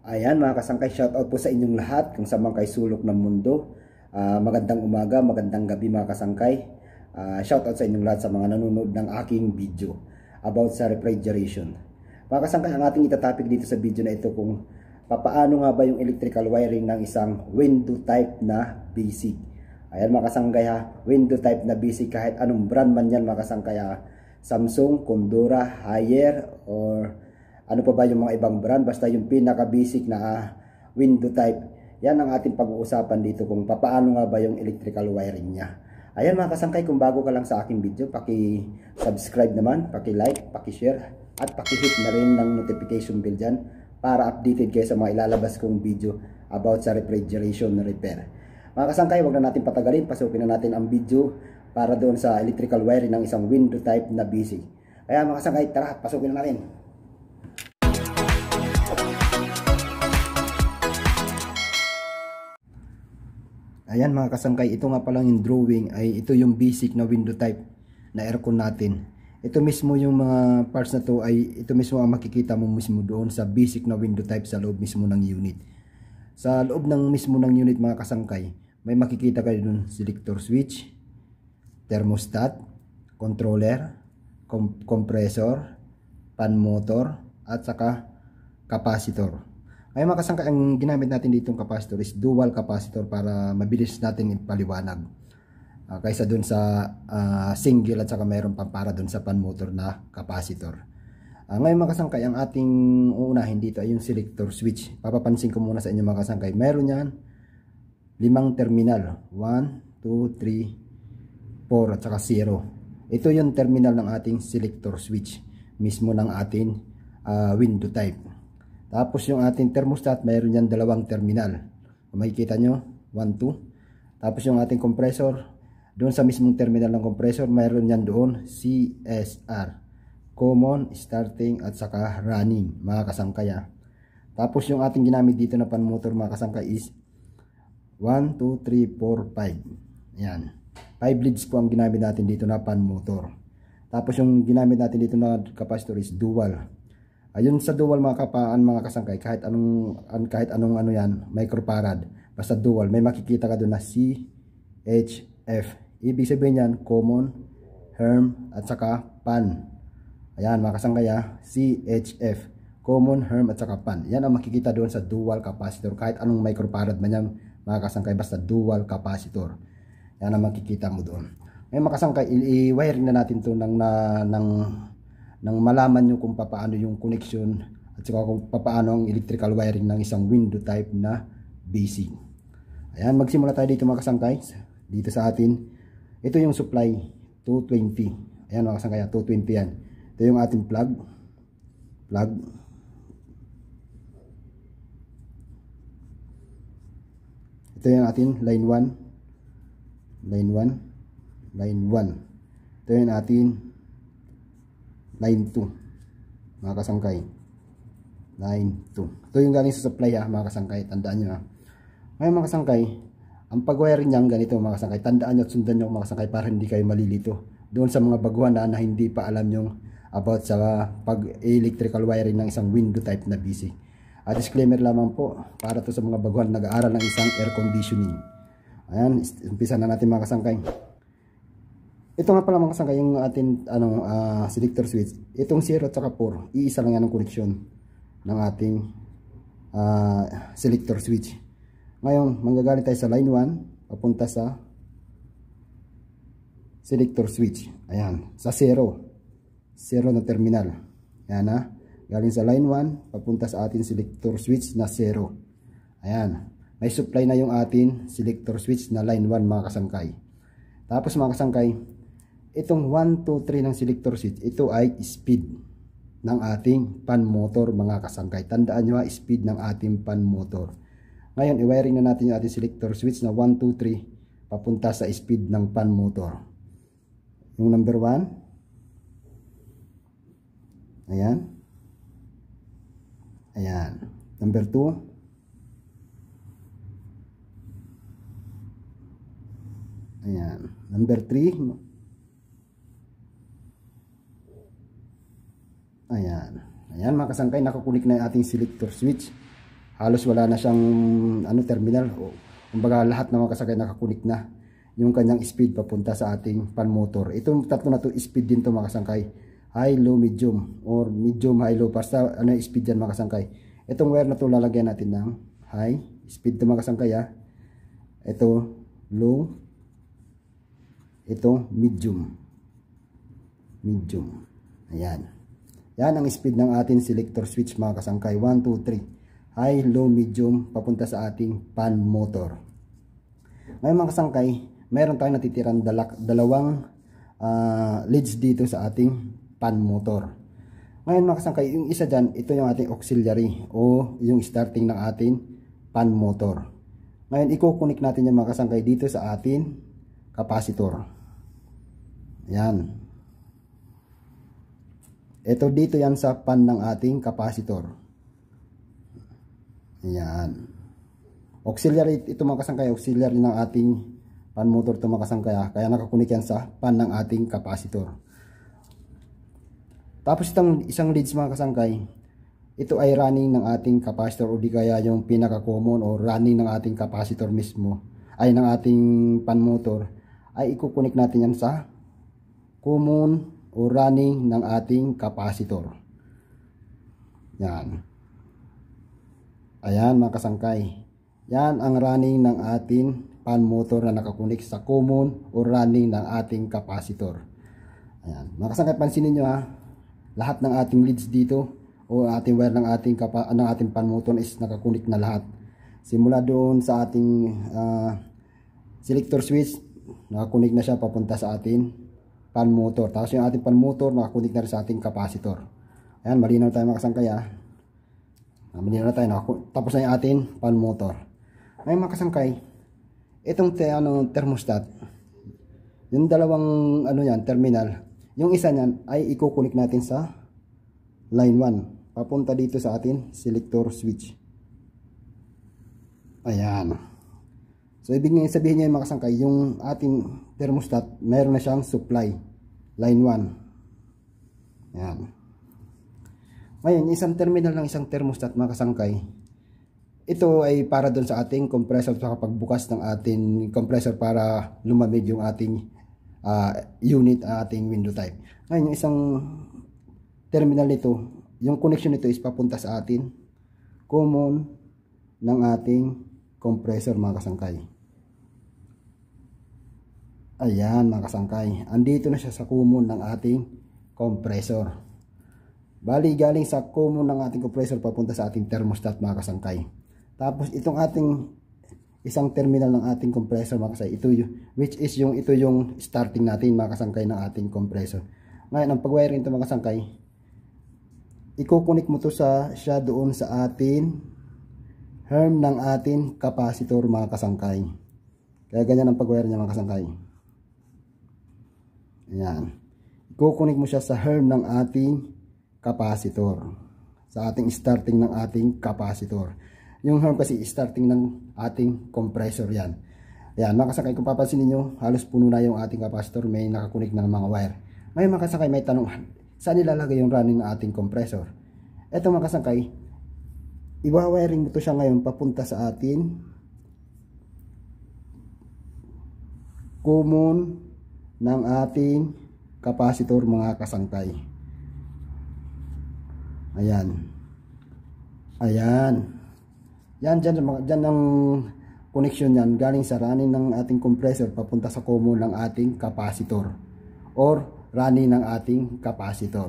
Ayan mga kasangkay, shoutout po sa inyong lahat kung saan man kayo sulok ng mundo. Magandang umaga, magandang gabi mga kasangkay. Shoutout sa inyong lahat sa mga nanonood ng aking video about sa refrigeration. Mga kasangkay, ang ating itatopic dito sa video na ito kung papaano nga ba yung electrical wiring ng isang window type na basic. Ayan mga kasangkay ha, window type na basic kahit anong brand man yan mga kasangkay ha. Samsung, Condura, Haier, or ano pa ba yung mga ibang brand, basta yung pinaka basic na window type. Yan ang ating pag-uusapan dito kung paano nga ba yung electrical wiring niya. Ayan mga kasangkay, kung bago ka lang sa aking video, paki-subscribe naman, paki-like, paki-share at paki-hit na rin ng notification bell dyan para updated kayo sa mga ilalabas kong video about sa refrigeration repair. Mga kasangkay, wag na natin patagalin, pasukin na natin ang video para doon sa electrical wiring ng isang window type na basic. Kaya mga kasangkay, tara, pasukin na natin. Ayan mga kasangkay, ito nga palang yung drawing ay ito yung basic na window type na aircon natin. Ito mismo yung mga parts na to ay ito mismo ang makikita mo mismo doon sa basic na window type sa loob mismo ng unit. Sa loob ng mismo ng unit mga kasangkay, may makikita kayo doon selector switch, thermostat, controller, compressor, fan motor at saka capacitor. Ay mga kasangkay, ang ginamit natin ditong capacitor is dual capacitor para mabilis natin ipaliwanag. Kaysa dun sa single at saka mayroon pang para dun sa pan motor na capacitor. Ngayon mga kasangkay, ang ating uunahin dito ay yung selector switch. Papapansin ko muna sa inyo mga kasangkay, mayroon yan 5 terminal, 1, 2, 3, 4 at saka 0. Ito yung terminal ng ating selector switch mismo ng ating window type. Tapos yung ating thermostat, mayroon yan 2 terminal. Kung makikita nyo, 1, 2. Tapos yung ating compressor, doon sa mismong terminal ng compressor, mayroon yan doon CSR, common, starting at saka running mga kasangkay. Tapos yung ating ginamit dito na pan motor mga kasangkay is 1, 2, 3, 4, 5. Yan. 5 leads po ang ginamit natin dito na pan motor. Tapos yung ginamit natin dito na capacitor is dual. Ayun sa dual mga kasangkay, kahit anong ano yan, microfarad, basta dual, may makikita ka doon na CHF. Ibig sabihin yan, common, herm, at saka pan. Ayan mga kasangkay, CHF, common, herm, at saka pan. Yan ang makikita doon sa dual capacitor, kahit anong microfarad man yan mga kasangkay, basta dual capacitor. Yan ang makikita mo doon. Ngayon mga kasangkay, i-wiring na natin to nang malaman nyo kung paano yung connection at saka kung paano ang electrical wiring ng isang window type na basic. Ayan, magsimula tayo dito mga kasangkay. Dito sa atin, ito yung supply 220. Ayan mga kasangkay, 220 yan. Ito yung ating plug. Ito yung ating line 1. Ito yung ating line 2 mga kasangkay, line 2. Ito yung galing sa supply mga kasangkay, tandaan nyo ngayon mga kasangkay, ang pag-wiring niyang ganito mga kasangkay, tandaan nyo at sundan nyo mga kasangkay para hindi kayo malilito doon sa mga baguhan na hindi pa alam nyo about sa pag-electrical wiring ng isang window type na basic. Disclaimer lamang po para to sa mga baguhan nag-aaral ng isang air conditioning. Ayan, umpisa na natin mga kasangkay. Ito nga pala mga kasangkay yung ating selector switch. Itong 0 at saka 4, iisa lang yan ang connection ng ating selector switch. Ngayon, manggagaling tayo sa line 1 papunta sa selector switch. Ayan, sa 0 na terminal. Ayan galing sa line 1 papunta sa ating selector switch na 0. Ayan, may supply na yung ating selector switch na line 1 mga kasangkay. Tapos mga kasangkay, itong 1, 2, 3 ng selector switch, ito ay speed ng ating pan motor mga kasangkay. Tandaan nyo speed ng ating pan motor. Ngayon, i-wiring na natin yung ating selector switch na 1, 2, 3 papunta sa speed ng pan motor. Yung number 1. Ayan. Ayan. Number 2. Ayan. Number 3. Ayan. Ayan mga kasangkay, nakakunik na yung ating selector switch. halos wala na siyang terminal. Kumbaga lahat ng mga kasangkay nakakunik na yung kanyang speed papunta sa ating fan motor. Itong tatlo na to speed din to mga kasangkay. High, low, medium, or medium, high, low. Basta speed yan mga kasangkay. Itong wire na to lalagyan natin ng high speed to mga kasangkay ha. Ito low, ito medium. Ayan. Yan ang speed ng ating selector switch mga kasangkay. 1, 2, 3. High, low, medium papunta sa ating fan motor. Ngayon mga kasangkay, mayroon tayong natitirang dalawang leads dito sa ating fan motor. Ngayon mga kasangkay, yung isa dyan, ito yung ating auxiliary o yung starting ng ating fan motor. Ngayon i-connect natin yung mga kasangkay dito sa ating capacitor. Ayan. Ito dito yan sa fan ng ating capacitor. Ayan. Auxiliary, ito mga kasangkay, auxiliary ng ating fan motor ito mga kasangkay. Kaya nakakunik yan sa fan ng ating capacitor. Tapos itong isang leads mga kasangkay, ito ay running ng ating capacitor o di kaya yung pinaka common o running ng ating capacitor mismo ay ng ating fan motor ay ikukunik natin yan sa common o running ng ating capacitor. Yan. Ayan mga kasangkay. Yan ang running ng ating fan motor na nakakunik sa common o running ng ating capacitor. Ayan. Mga kasangkay, pansinin nyo ha. Lahat ng ating leads dito o ating wire ng ating fan motor is nakakunik na lahat. Simula doon sa ating selector switch, nakakunik na siya papunta sa ating fan motor. Tapos yung ating fan motor nakakunik na rin sa ating capacitor. Ayan, malinaw tayo mga kasangkay ha. Malinaw na tayo. Tapos na yung ating fan motor. Ngayon mga kasangkay, itong thermostat, yung dalawang terminal, yung isa niyan ay ikukunik natin sa line 1 papunta dito sa ating selector switch. Ayan. So ibig sabihin niya mga kasangkay, yung ating thermostat mayroon na siyang supply line 1. Ayan. Ngayon isang terminal ng isang thermostat mga kasangkay, ito ay para doon sa ating compressor sa pagbukas ng ating compressor para lumamig yung ating unit, ating window type. Ngayon yung isang terminal nito, yung connection nito is papunta sa atin common ng ating compressor mga kasangkay. Ayan mga kasangkay, andito na siya sa common ng ating compressor. Bali galing sa common ng ating compressor papunta sa ating thermostat mga kasangkay. Tapos itong ating isang terminal ng ating compressor mga kasangkay, ito yung starting natin mga kasangkay ng ating compressor. Ngayon ang pag-wiring ito mga kasangkay, ikukunik mo to siya doon sa atin herm ng ating capacitor mga kasangkay. Kaya ganyan ang pag-wire niya mga kasangkay. Ayan. Ikukunik mo siya sa herm ng ating capacitor. Sa ating starting ng ating capacitor. Yung herm kasi starting ng ating compressor yan. Ayan mga kasangkay, kung papansin niyo halos puno na yung ating capacitor, may nakakunik na ng mga wire. Ngayon mga kasangkay, may tanong, saan nilalagay yung running ng ating compressor? Ito mga kasangkay, iwa-wiring mo to siya ngayon papunta sa atin common ng ating capacitor mga kasangkay. Ayan. Ayan. Yan dyan ang connection yan galing sa running ng ating compressor papunta sa common ng ating capacitor or running ng ating capacitor.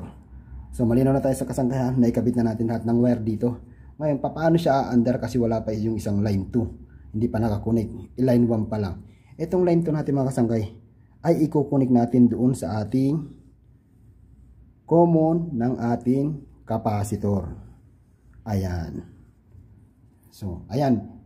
So malinaw na tayo sa kasangkayan, naikabit na natin lahat ng wire dito. Ngayon paano siya under kasi wala pa yung isang line 2, hindi pa nakakunik, line 1 pa lang. Itong line 2 natin mga kasangkay ay ikukunik natin doon sa ating common ng ating capacitor. Ayan. So ayan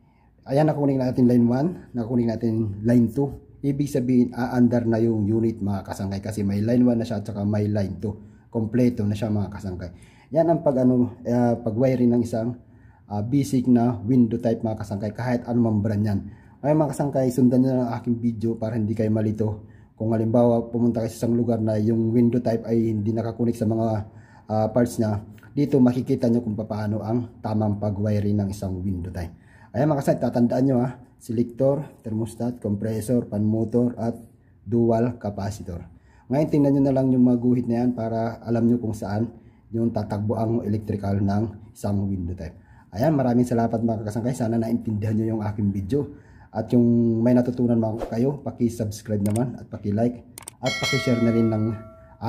nakakunik natin line 1, nakakunik natin line 2. Ibig sabihin, under na yung unit mga kasangkay kasi may line 1 na siya at saka may line 2. Kompleto na siya mga kasangkay. Yan ang pag-wiring ng isang basic na window type mga kasangkay kahit anumang brand yan. Ay mga kasangkay, sundan nyo ang aking video para hindi kayo malito. Kung halimbawa pumunta kayo sa isang lugar na yung window type ay hindi nakakunik sa mga parts niya, dito makikita nyo kung paano ang tamang pag-wiring ng isang window type. Ayan mga kasay, tatandaan nyo ha, selector, thermostat, compressor, fan motor at dual capacitor. Ngayon tingnan nyo na lang yung mga guhit na yan para alam nyo kung saan yung tatakbo ang electrical ng isang window type. Ayan, maraming salamat mga kasangkay. Sana naintindihan nyo yung aking video. At yung may natutunan mga kayo, paki-subscribe naman at paki-like at paki-share na rin ng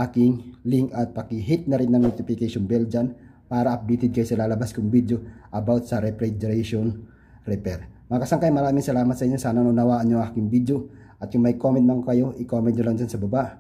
aking link at paki-hit na rin ng notification bell dyan para updated kayo sa lalabas kong video about sa refrigeration repair. Mga kasangkay, maraming salamat sa inyo. Sana nunawaan nyo ang aking video. At yung may comment man kayo, i-comment nyo lang dyan sa baba.